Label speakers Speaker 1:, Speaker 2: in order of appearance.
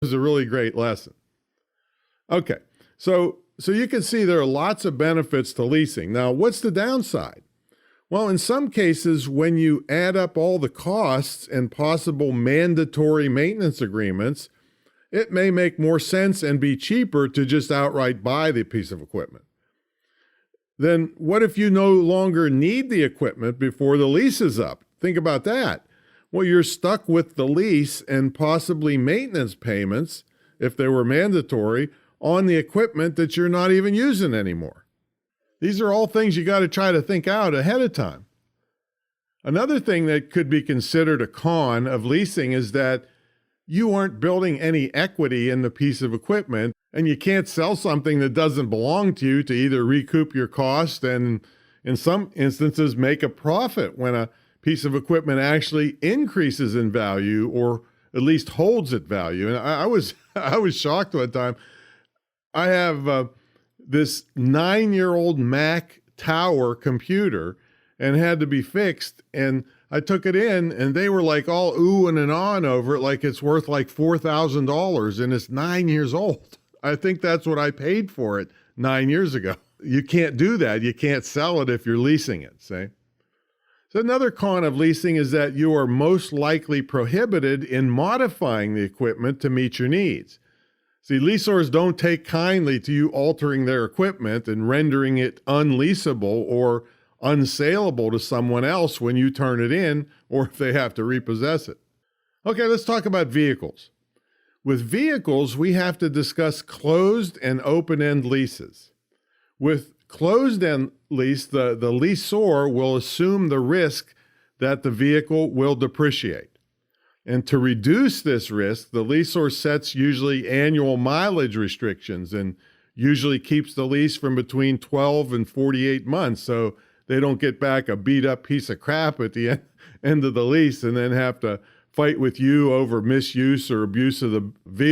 Speaker 1: was a really great lesson. Okay, so you can see there are lots of benefits to leasing. Now, what's the downside? Well, in some cases, when you add up all the costs and possible mandatory maintenance agreements, it may make more sense and be cheaper to just outright buy the piece of equipment. Then what if you no longer need the equipment before the lease is up? Think about that. Well, you're stuck with the lease and possibly maintenance payments, if they were mandatory, on the equipment that you're not even using anymore. These are all things you got to try to think out ahead of time. Another thing that could be considered a con of leasing is that you aren't building any equity in the piece of equipment, and you can't sell something that doesn't belong to you to either recoup your cost and, in some instances, make a profit when a piece of equipment actually increases in value or at least holds its value. And I was shocked one time. I have this 9-year-old Mac Tower computer and had to be fixed. And I took it in and they were like all oohing and ahhing over it like it's worth like $4,000 and it's 9 years old. I think that's what I paid for it 9 years ago. You can't do that. You can't sell it if you're leasing it, see? So another con of leasing is that you are most likely prohibited in modifying the equipment to meet your needs. See, lessors don't take kindly to you altering their equipment and rendering it unleasable or unsaleable to someone else when you turn it in or if they have to repossess it. Okay, let's talk about vehicles. With vehicles, we have to discuss closed and open-end leases. With closed-end lease, the lessor will assume the risk that the vehicle will depreciate. And to reduce this risk, the lessor sets usually annual mileage restrictions and usually keeps the lease from between 12 and 48 months so they don't get back a beat-up piece of crap at the end of the lease and then have to fight with you over misuse or abuse of the vehicle.